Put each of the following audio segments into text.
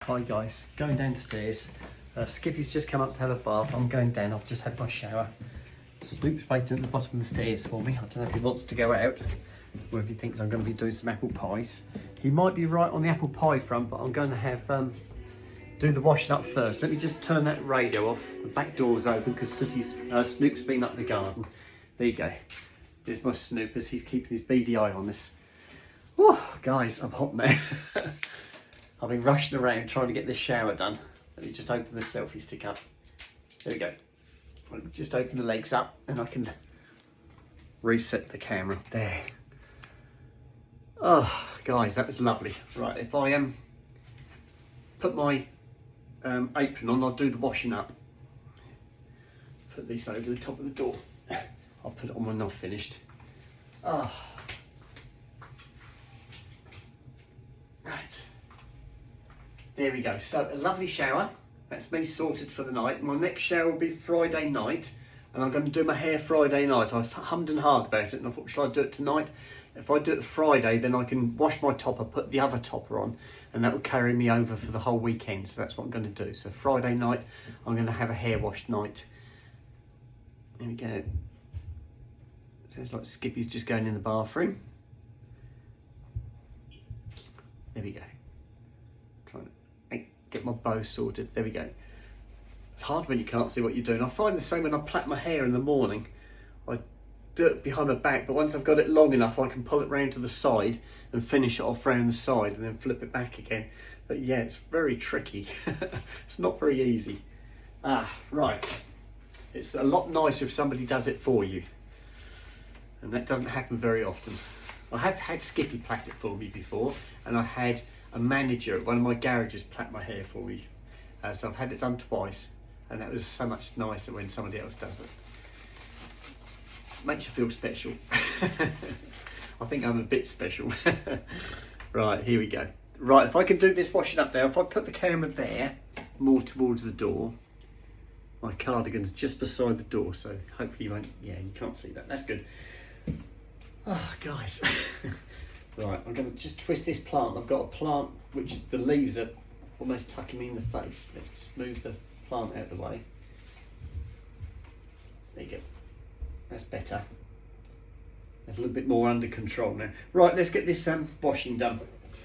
Hi guys, going downstairs. Skippy's just come up to have a bath. I'm going down. I've just had my shower. Snoop's waiting at the bottom of the stairs for me. I don't know if he wants to go out or if he thinks I'm going to be doing some apple pies. He might be right on the apple pie front, but I'm going to have do the washing up first. Let me just turn that radio off. The back door's open because Snoop's been up the garden. There you go. There's my Snoop as he's keeping his beady eye on this. Oh, guys, I'm hot now. I've been rushing around trying to get this shower done. Let me just open the selfie stick up. There we go. I'll just open the legs up and I can reset the camera. There. Oh, guys, that was lovely. Right, if I put my apron on, I'll do the washing up. Put this over the top of the door. I'll put it on when I've finished. Oh. Right. There we go. So a lovely shower. That's me sorted for the night. My next shower will be Friday night, and I'm going to do my hair Friday night. I've hummed and hawed about it, and I thought, shall I do it tonight? If I do it Friday, then I can wash my topper, put the other topper on, and that will carry me over for the whole weekend. So that's what I'm going to do. So Friday night, I'm going to have a hair wash night. There we go. Sounds like Skippy's just going in the bathroom. There we go. Trying to get my bow sorted. There we go. It's hard when you can't see what you're doing. I find the same when I plait my hair in the morning. I do it behind my back, but once I've got it long enough, I can pull it round to the side and finish it off round the side and then flip it back again. But yeah, it's very tricky. It's not very easy. Right. It's a lot nicer if somebody does it for you. And that doesn't happen very often. I have had Skippy plait it for me before, and I had a manager at one of my garages plait my hair for me. So I've had it done twice, and that was so much nicer when somebody else does it. Makes you feel special. I think I'm a bit special. Right, here we go. Right, if I can do this washing up there, if I put the camera there, more towards the door, my cardigan's just beside the door, so hopefully you won't, yeah, you can't see that. That's good. Oh, guys. Right, I'm going to just twist this plant. I've got a plant which the leaves are almost tucking me in the face. Let's just move the plant out of the way. There you go. That's better. That's a little bit more under control now. Right, let's get this washing done.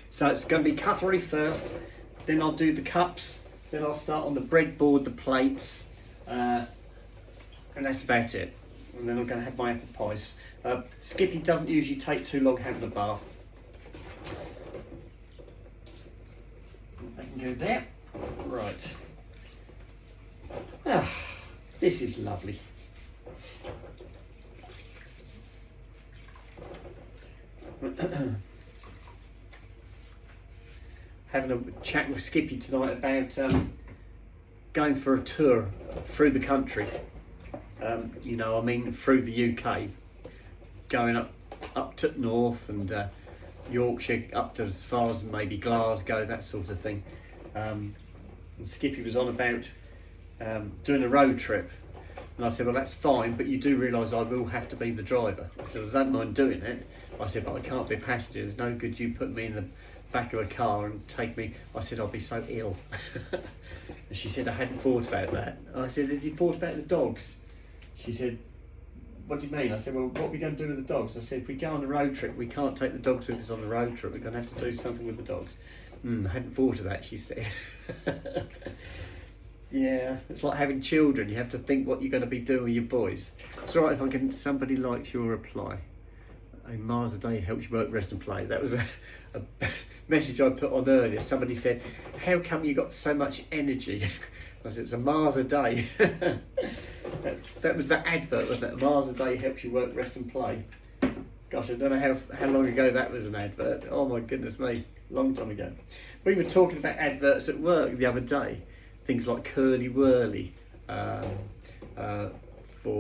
So it's going to be cutlery first, then I'll do the cups, then I'll start on the breadboard, the plates, and that's about it. And then I'm going to have my apple pies. Skippy doesn't usually take too long having a bath. I can go there. Right. This is lovely. Having a chat with Skippy tonight about going for a tour through the country. You know, I mean through the UK, going up to north and Yorkshire, up to as far as maybe Glasgow, that sort of thing. And Skippy was on about doing a road trip, and I said, well, that's fine, but you do realise I will have to be the driver. I said, I don't mind doing it. I said, but I can't be a passenger. There's no good you put me in the back of a car and take me. I said, I'll be so ill. And she said, I hadn't thought about that. I said, have you thought about the dogs? She said, what do you mean? I said, well, what are we going to do with the dogs? I said, if we go on a road trip, we can't take the dogs with us on the road trip. We're going to have to do something with the dogs. I hadn't thought of that, she said. Yeah, it's like having children. You have to think what you're going to be doing with your boys. It's all right if I can. Somebody likes your reply. A Mars a day helps you work, rest and play. That was a message I put on earlier. Somebody said, how come you got so much energy? I said, it's a Mars a day. That was the advert, wasn't it? A Mars a day helps you work, rest and play. Gosh, I don't know how long ago that was an advert. Oh my goodness me, long time ago. We were talking about adverts at work the other day. Things like Curly Whirly, for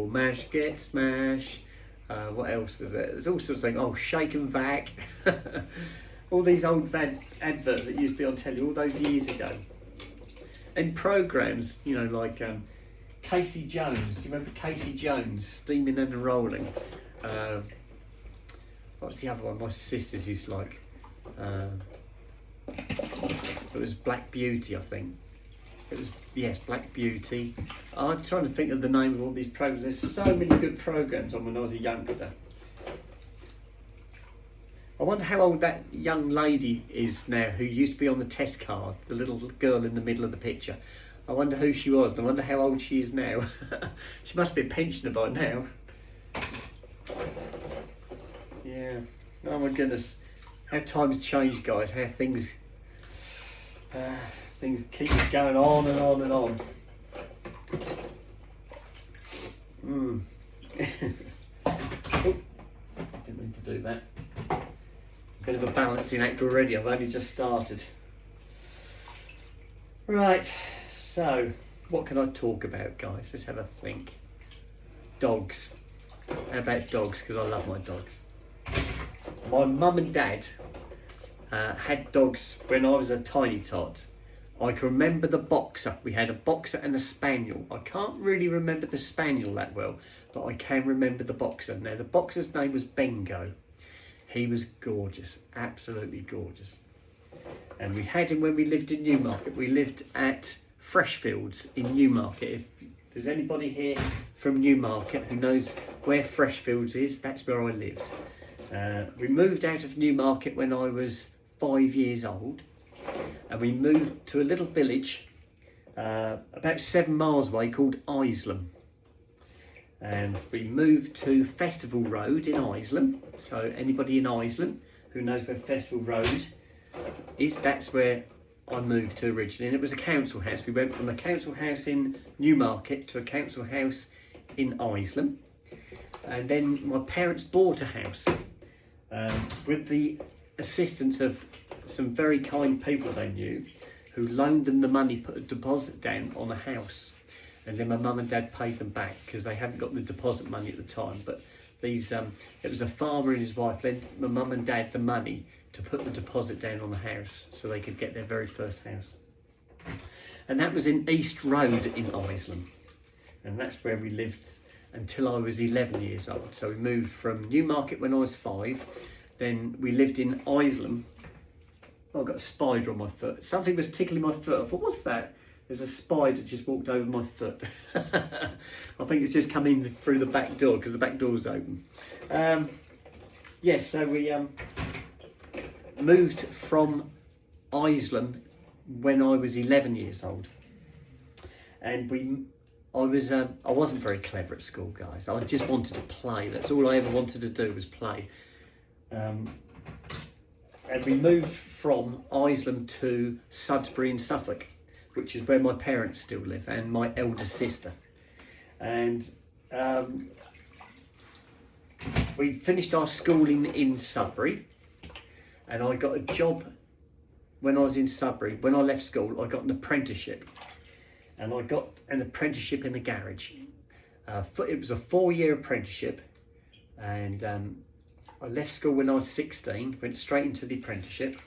Mash Get Smash. What else was there? There's all sorts of things. Oh, Shake and Vac. All these old adverts that used to be on telly all those years ago. And programs, you know, like Casey Jones. Do you remember Casey Jones, Steaming and Rolling? What's the other one? My sisters used to like. It was Black Beauty, I think. It was, yes, Black Beauty. I'm trying to think of the name of all these programs. There's so many good programs on when I was a youngster. I wonder how old that young lady is now who used to be on the test card, the little girl in the middle of the picture. I wonder who she was, and I wonder how old she is now. She must be a pensioner by now. Yeah. Oh my goodness. How times change, guys. How things keep going on and on and on. Oh, didn't mean to do that. Bit of a balancing act already. I've only just started. Right. So, what can I talk about, guys? Let's have a think. Dogs. How about dogs? Because I love my dogs. My mum and dad had dogs when I was a tiny tot. I can remember the boxer. We had a boxer and a spaniel. I can't really remember the spaniel that well, but I can remember the boxer. Now, the boxer's name was Bengo. He was gorgeous, absolutely gorgeous. And we had him when we lived in Newmarket. We lived at Freshfields in Newmarket. If there's anybody here from Newmarket who knows where Freshfields is, that's where I lived. We moved out of Newmarket when I was 5 years old, and we moved to a little village about 7 miles away called Isleham. And we moved to Festival Road in Isleham. So anybody in Isleham who knows where Festival Road is, that's where I moved to originally. And it was a council house. We went from a council house in Newmarket to a council house in Isleham. And then my parents bought a house with the assistance of some very kind people they knew, who loaned them the money, put a deposit down on a house. And then my mum and dad paid them back because they hadn't got the deposit money at the time. But these, it was a farmer and his wife lent my mum and dad the money to put the deposit down on the house so they could get their very first house. And that was in East Road in Isleham. And that's where we lived until I was 11 years old. So we moved from Newmarket when I was 5. Then we lived in Isleham. Oh, I got a spider on my foot. Something was tickling my foot. I thought, what's that? There's a spider just walked over my foot. I think it's just come in through the back door because the back door's open. Yes, so we moved from Isleham when I was 11 years old, and I wasn't very clever at school, guys. I just wanted to play. That's all I ever wanted to do was play. And we moved from Isleham to Sudbury in Suffolk, which is where my parents still live, and my elder sister. And we finished our schooling in Sudbury, and I got a job when I was in Sudbury. When I left school, I got an apprenticeship, and I got an apprenticeship in the garage. It was a 4-year apprenticeship, and I left school when I was 16, went straight into the apprenticeship.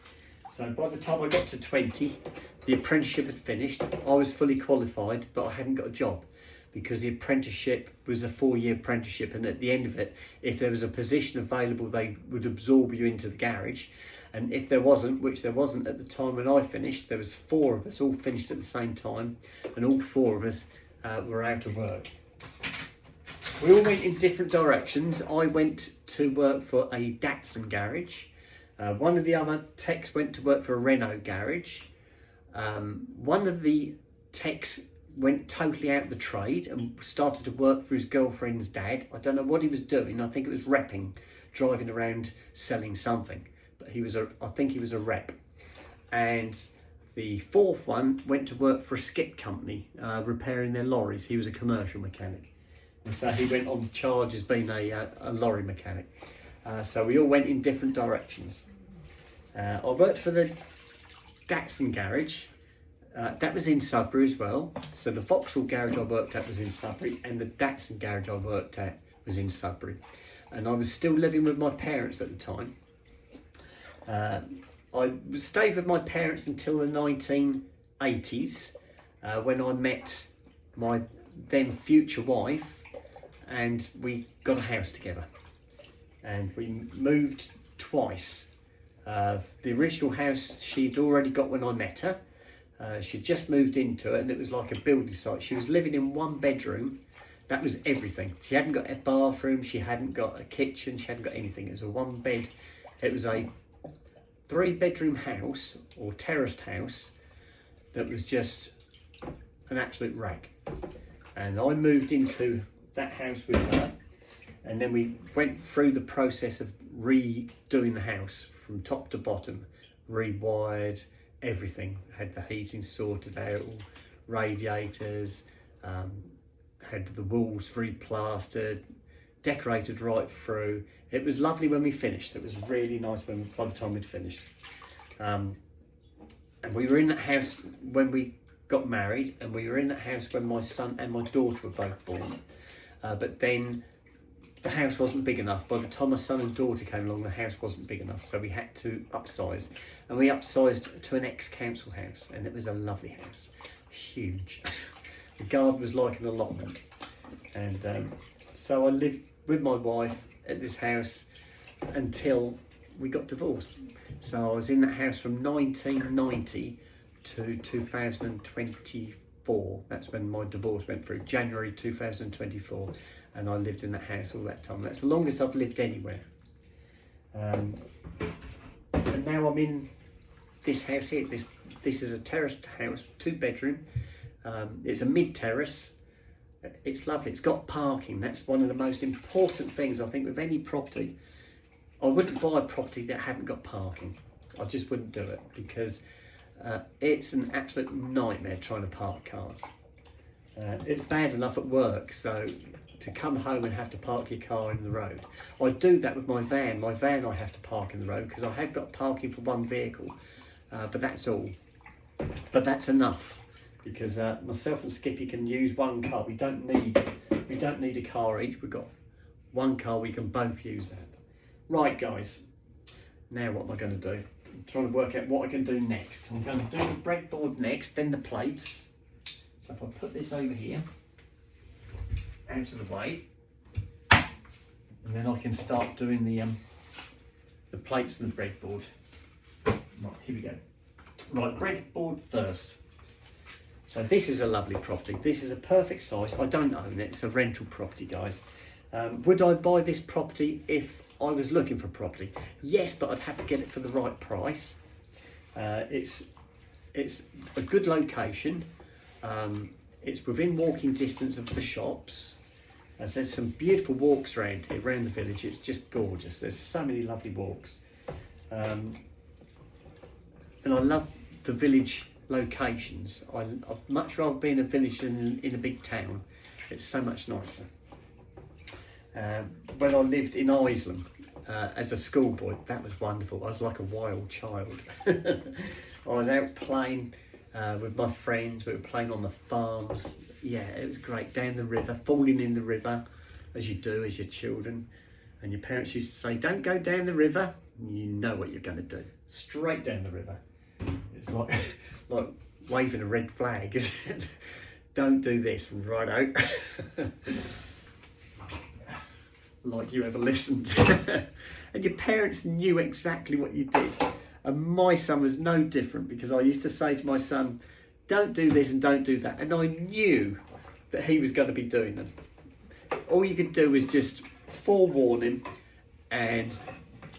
So by the time I got to 20, the apprenticeship had finished. I was fully qualified, but I hadn't got a job because the apprenticeship was a 4-year apprenticeship, and at the end of it, if there was a position available, they would absorb you into the garage. And if there wasn't, which there wasn't at the time when I finished, there was 4 of us all finished at the same time, and all 4 of us were out of work. We all went in different directions. I went to work for a Datsun garage. One of the other techs went to work for a Renault garage. One of the techs went totally out of the trade and started to work for his girlfriend's dad. I don't know what he was doing. I think it was repping, driving around selling something. But I think he was a rep. And the 4th one went to work for a skip company, repairing their lorries. He was a commercial mechanic. And so he went on charge as being a lorry mechanic. So we all went in different directions. I worked for the Datsun garage. That was in Sudbury as well. So the Vauxhall garage I worked at was in Sudbury, and the Datsun garage I worked at was in Sudbury. And I was still living with my parents at the time. I stayed with my parents until the 1980s, when I met my then future wife, and we got a house together. And we moved twice. The original house she'd already got when I met her. She'd just moved into it, and it was like a building site. She was living in one bedroom. That was everything. She hadn't got a bathroom, she hadn't got a kitchen, she hadn't got anything. It was a one bed, it was a 3-bedroom house or terraced house that was just an absolute rag. And I moved into that house with her, and then we went through the process of redoing the house from top to bottom, rewired everything, had the heating sorted out, all radiators, had the walls replastered, decorated right through. It was lovely when we finished. It was really nice by the time we'd finished. And we were in that house when we got married, and we were in that house when my son and my daughter were both born. But then the house wasn't big enough. By the time my son and daughter came along, the house wasn't big enough, so we had to upsize. And we upsized to an ex-council house, and it was a lovely house, huge. The garden was like an allotment. And so I lived with my wife at this house until we got divorced. So I was in that house from 1990 to 2024. That's when my divorce went through, January 2024. And I lived in that house all that time. That's the longest I've lived anywhere. And now I'm in this house here. This is a terraced house, 2-bedroom. It's a mid-terrace. It's lovely. It's got parking. That's one of the most important things, I think, with any property. I wouldn't buy a property that hadn't got parking. I just wouldn't do it, because it's an absolute nightmare trying to park cars. It's bad enough at work, so to come home and have to park your car in the road. I do that with my van. My van I have to park in the road because I have got parking for one vehicle, but that's all. But that's enough, because myself and Skippy can use one car. We don't need a car each. We've got one car we can both use that. Right, guys. Now what am I going to do? I'm trying to work out what I can do next. I'm going to do the breadboard next, then the plates. So if I put this over here, out of the way, and then I can start doing the plates and the breadboard. Right, here we go. Right, breadboard first. So this is a lovely property. This is a perfect size. I don't own it. It's a rental property, guys. Would I buy this property if I was looking for property? Yes, but I'd have to get it for the right price. It's a good location. It's within walking distance of the shops. There's some beautiful walks around here, around the village. It's just gorgeous. There's so many lovely walks. And I love the village locations. I'd much rather be in a village than in a big town. It's so much nicer. When I lived in Isleham as a schoolboy, that was wonderful. I was like a wild child. I was out playing with my friends. We were playing on the farms. Yeah, it was great. Down the river, falling in the river, as you do as your children. And your parents used to say, don't go down the river. And you know what you're going to do. Straight down the river. It's like waving a red flag, isn't it? Don't do this, right out. Like you ever listened. And your parents knew exactly what you did. And my son was no different, because I used to say to my son, don't do this and don't do that. And I knew that he was going to be doing them. All you could do was just forewarn him and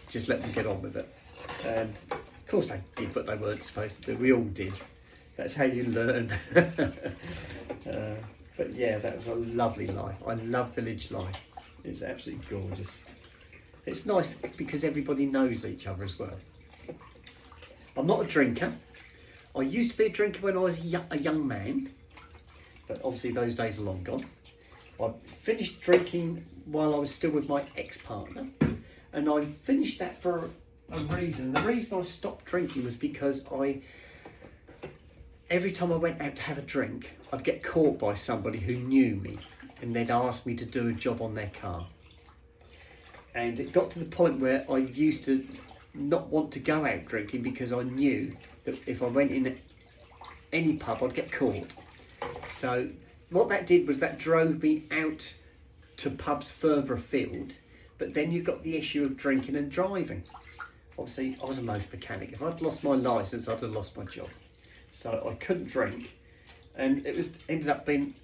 just let them get on with it. And of course they did what they weren't supposed to do. We all did. That's how you learn. But yeah, that was a lovely life. I love village life. It's absolutely gorgeous. It's nice because everybody knows each other as well. I'm not a drinker. I used to be a drinker when I was a young man, but obviously those days are long gone. I finished drinking while I was still with my ex-partner, and I finished that for a reason. The reason I stopped drinking was because every time I went out to have a drink, I'd get caught by somebody who knew me, and they'd ask me to do a job on their car. And it got to the point where I used to not want to go out drinking, because I knew that if I went in any pub, I'd get caught. So what that did was that drove me out to pubs further afield. But then you've got the issue of drinking and driving. obviously I was a motor mechanic. If I'd lost my licence, I'd have lost my job. So I couldn't drink, and it ended up being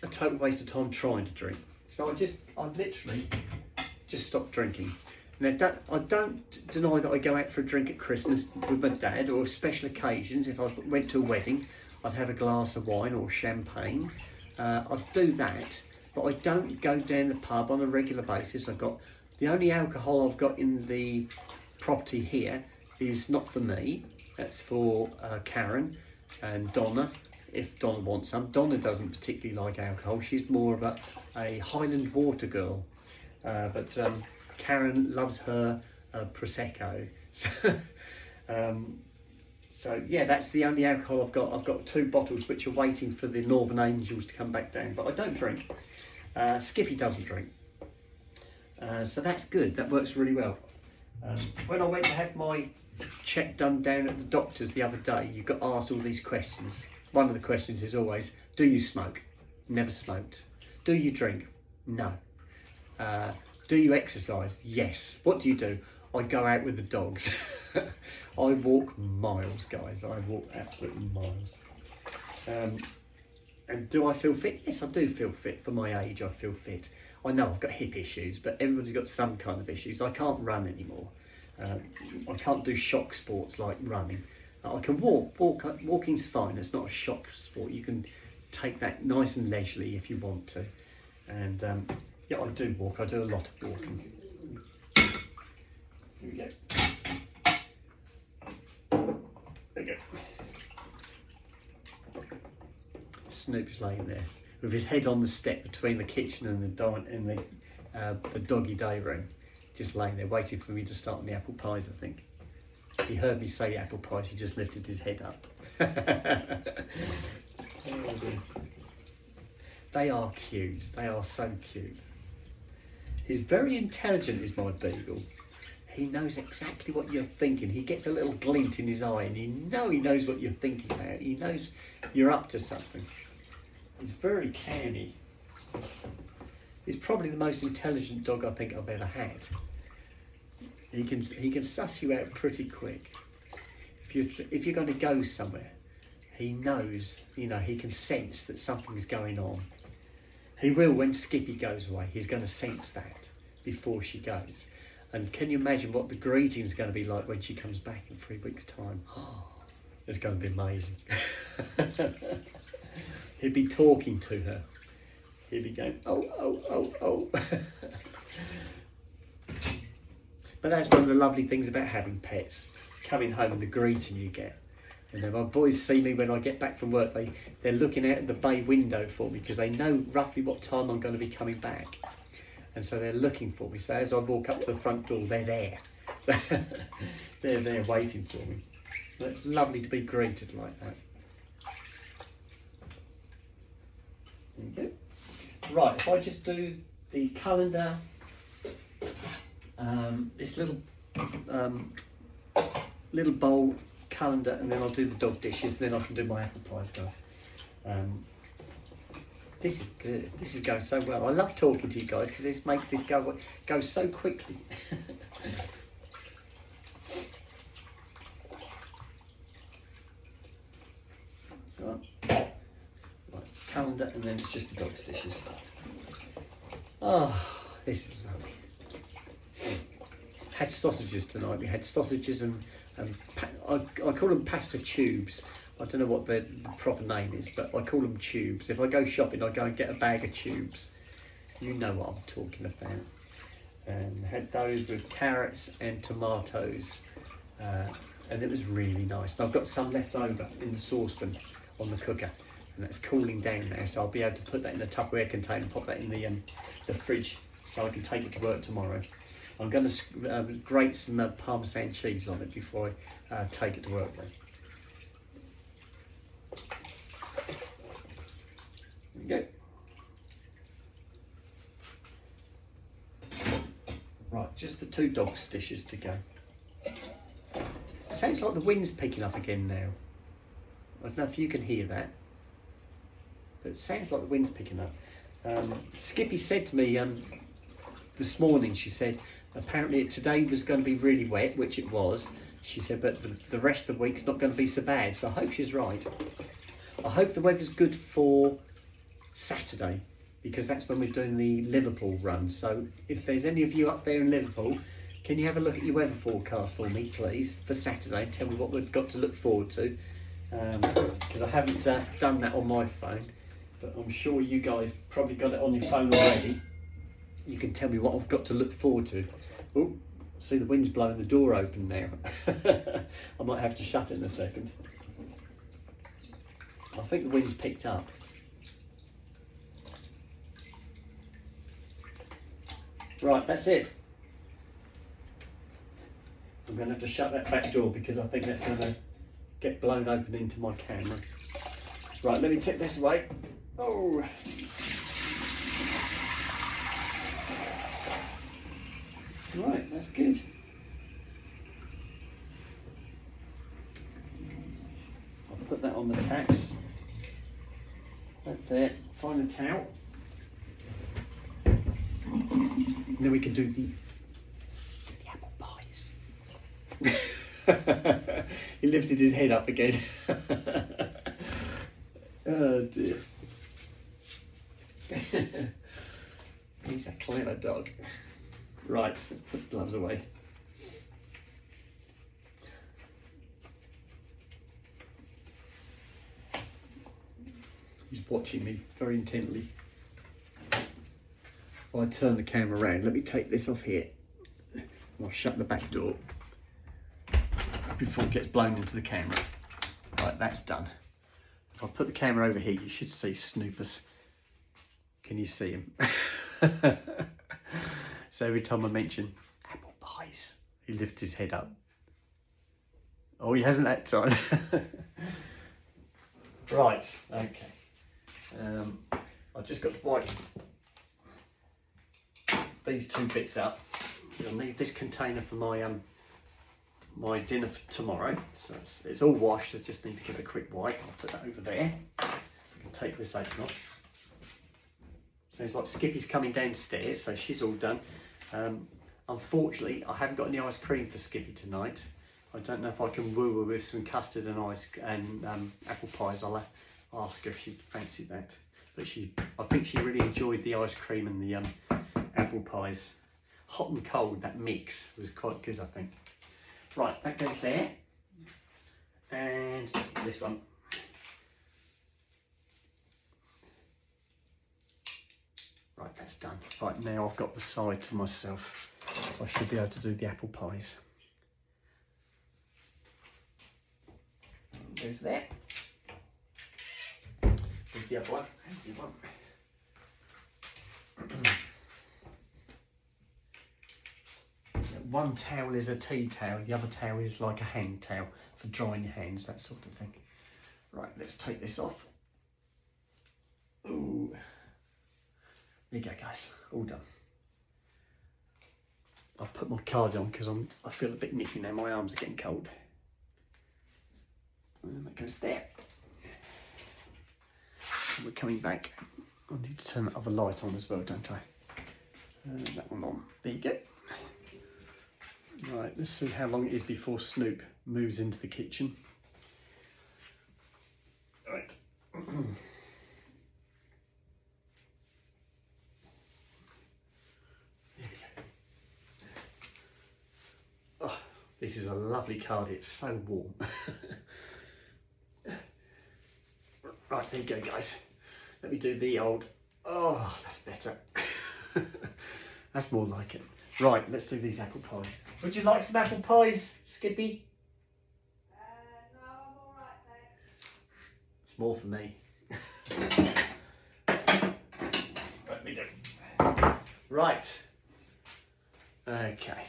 a total waste of time trying to drink. So I literally just stopped drinking. Now, I don't deny that I go out for a drink at Christmas with my dad, or special occasions. If I went to a wedding, I'd have a glass of wine or champagne. I'd do that, but I don't go down the pub on a regular basis. The only alcohol I've got in the property here is not for me. That's for Karen and Donna, if Donna wants some. Donna doesn't particularly like alcohol. She's more of a Highland water girl. But Karen loves her Prosecco. So yeah, that's the only alcohol I've got. I've got 2 bottles which are waiting for the Northern Angels to come back down. But I don't drink. Skippy doesn't drink. So that's good. That works really well. When I went to have my check done down at the doctor's the other day, you got asked all these questions. One of the questions is always, do you smoke? Never smoked. Do you drink? No. Do you exercise? Yes. What do you do? I go out with the dogs. I walk miles, guys. I walk absolutely miles. And do I feel fit? Yes, I do feel fit. For my age, I feel fit. I know I've got hip issues, but everybody's got some kind of issues. I can't run anymore. I can't do shock sports like running. I can walk. Walking's fine. It's not a shock sport. You can take that nice and leisurely if you want to. And yeah, I do walk. I do a lot of walking. Here we go. There we go. Snoopy's laying there with his head on the step between the kitchen and the doggy day room, just laying there waiting for me to start on the apple pies. I think he heard me say apple pies. He just lifted his head up. Oh, dear. They are cute. They are so cute. He's very intelligent, is my beagle. He knows exactly what you're thinking. He gets a little glint in his eye, and he knows what you're thinking about. He knows you're up to something. He's very canny. He's probably the most intelligent dog I think I've ever had. He can suss you out pretty quick. If you're going to go somewhere, he knows. You know, he can sense that something's going on. He will when Skippy goes away. He's going to sense that before she goes. And can you imagine what the greeting's going to be like when she comes back in 3 weeks' time? Oh, it's going to be amazing. He'd be talking to her. He'd be going, oh, oh, oh, oh. But that's one of the lovely things about having pets. Coming home and the greeting you get. And then my boys see me when I get back from work. They're looking out the bay window for me because they know roughly what time I'm going to be coming back. And so they're looking for me. So as I walk up to the front door, they're there. They're there waiting for me. It's lovely to be greeted like that. There you go. Right, if I just do the calendar, this little bowl calendar, and then I'll do the dog dishes, then I can do my apple pies, guys. This is good. This is going so well. I love talking to you guys because this makes this go so quickly. So, right, calendar, and then it's just the dog's dishes. Oh, this is lovely. Had sausages tonight. We had sausages and I call them pasta tubes. I don't know what the proper name is, but I call them tubes. If I go shopping, I go and get a bag of tubes. You know what I'm talking about. And had those with carrots and tomatoes, and it was really nice. And I've got some left over in the saucepan on the cooker, and that's cooling down now. So I'll be able to put that in a Tupperware container and pop that in the fridge, so I can take it to work tomorrow. I'm going to grate some Parmesan cheese on it before I take it to work then. There we go. Right, just the 2 dogs' dishes to go. Sounds like the wind's picking up again now. I don't know if you can hear that, but it sounds like the wind's picking up. Skippy said to me this morning, she said, Apparently today was going to be really wet, which it was. She said, but the rest of the week's not going to be so bad. So I hope she's right. I hope the weather's good for Saturday, because that's when we're doing the Liverpool run. So if there's any of you up there in Liverpool, can you have a look at your weather forecast for me, please, for Saturday? Tell me what we've got to look forward to. Because I haven't done that on my phone, but I'm sure you guys probably got it on your phone already. You can tell me what I've got to look forward to. Oh, see the wind's blowing the door open now. I might have to shut it in a second. I think the wind's picked up. Right, that's it. I'm going to have to shut that back door because I think that's going to get blown open into my camera. Right, let me take this away. Oh. Right, that's good. I'll put that on the tacks. Right there. Find a towel. And then we can do the apple pies. He lifted his head up again. Oh dear. He's a clever dog. Right, let's put the gloves away. He's watching me very intently. If I turn the camera around, let me take this off here. I'll shut the back door before it gets blown into the camera. Right, that's done. If I put the camera over here, you should see Snoopers. Can you see him? So every time I mention apple pies, he lifts his head up. Oh, he hasn't that time. Right, okay. I've just got to wipe these two bits up. I'll need this container for my my dinner for tomorrow. So it's all washed. I just need to give it a quick wipe. I'll put that over there. I can take this apron off. Sounds like Skippy's coming downstairs, so she's all done. Unfortunately, I haven't got any ice cream for Skippy tonight. I don't know if I can woo her with some custard and apple pies. I'll ask her if she fancied that. But I think she really enjoyed the ice cream and the apple pies. Hot and cold, that mix was quite good, I think. Right, that goes there. And this one. Right, that's done. Right, now I've got the side to myself. I should be able to do the apple pies. Goes there. There's the other one. There's the other one. One towel is a tea towel, the other towel is like a hand towel for drying your hands, that sort of thing. Right, let's take this off. Ooh. There you go, guys, all done. I'll put my card on because I feel a bit nippy now, my arms are getting cold. And that goes there. So we're coming back. I need to turn that other light on as well, don't I? That one on. There you go. Right, let's see how long it is before Snoop moves into the kitchen. Right. Oh, this is a lovely card. It's so warm. Right, there you go, guys. Let me do the old. Oh, that's better. That's more like it. Right, let's do these apple pies. Would you like some apple pies, Skippy? No, I'm alright, thanks. It's more for me. Let me do. Right. Okay.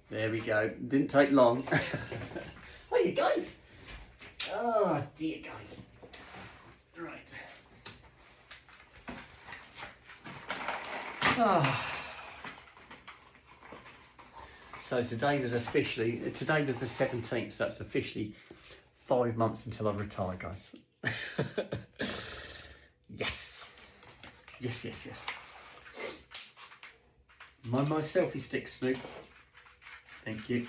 There we go. Didn't take long. Hey, you guys. Oh, dear, guys. Right. Oh. So today was the 17th, so it's officially 5 months until I retire, guys. Yes. Yes, yes, yes. Mind my selfie stick, Snoop. Thank you.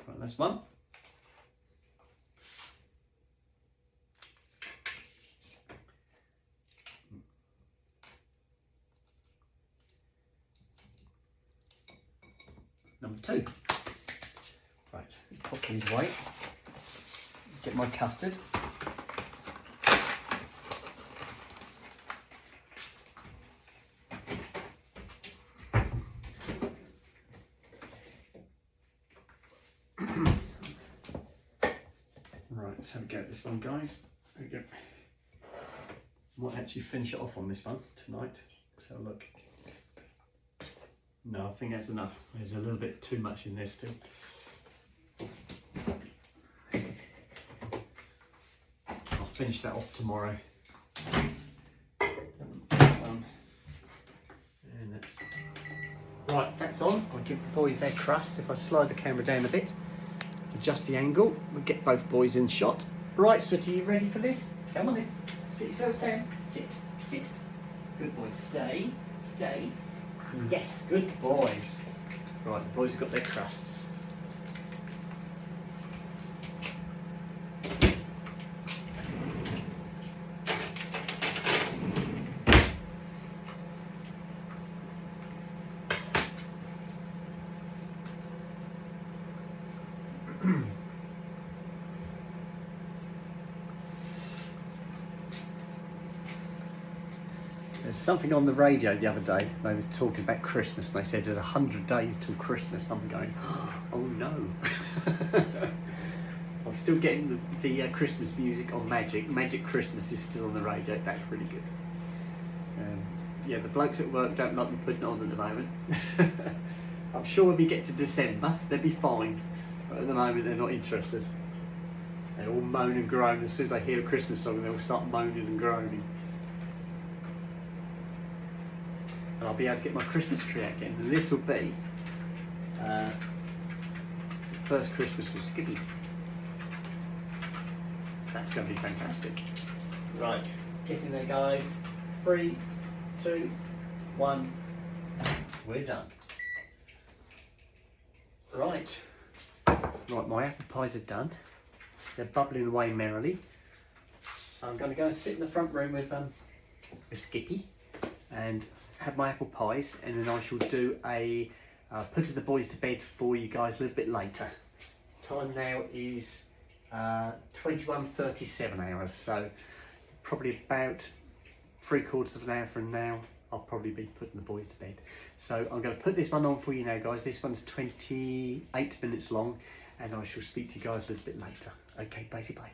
Right, that's one. Number two. Right, pop these away. Get my custard. Right, let's have a go at this one, guys. There we go. Might actually finish it off on this one tonight. Let's have a look. No, I think that's enough. There's a little bit too much in there still. I'll finish that off tomorrow. And that's right. That's on. I'll give the boys their crust. If I slide the camera down a bit, adjust the angle, we'll get both boys in shot. Right, Sooty, you ready for this? Come on in. Sit yourselves down. Sit. Sit. Good boys. Stay. Stay. Yes, good boys. Right, the boys have got their crusts. There's something on the radio the other day, they were talking about Christmas, and they said there's 100 days till Christmas. I'm going, oh no. I'm still getting the Christmas music on Magic. Magic Christmas is still on the radio, that's really good. Yeah, the blokes at work don't like me putting it on at the moment. I'm sure when we get to December, they'll be fine. But at the moment, they're not interested. They all moan and groan. As soon as they hear a Christmas song, they'll start moaning and groaning. And I'll be able to get my Christmas tree out again. And this will be the first Christmas with Skippy. So that's going to be fantastic. Right, get in there, guys. 3, 2, 1. We're done. Right. Right, my apple pies are done. They're bubbling away merrily. So I'm going to go and sit in the front room with Skippy and have my apple pies, and then I shall do a putting the boys to bed for you guys a little bit later. Time now is 21:37 hours, so probably about 3/4 of an hour from now I'll probably be putting the boys to bed. So I'm going to put this one on for you now, guys. This one's 28 minutes long, and I shall speak to you guys a little bit later. Okay, bye bye.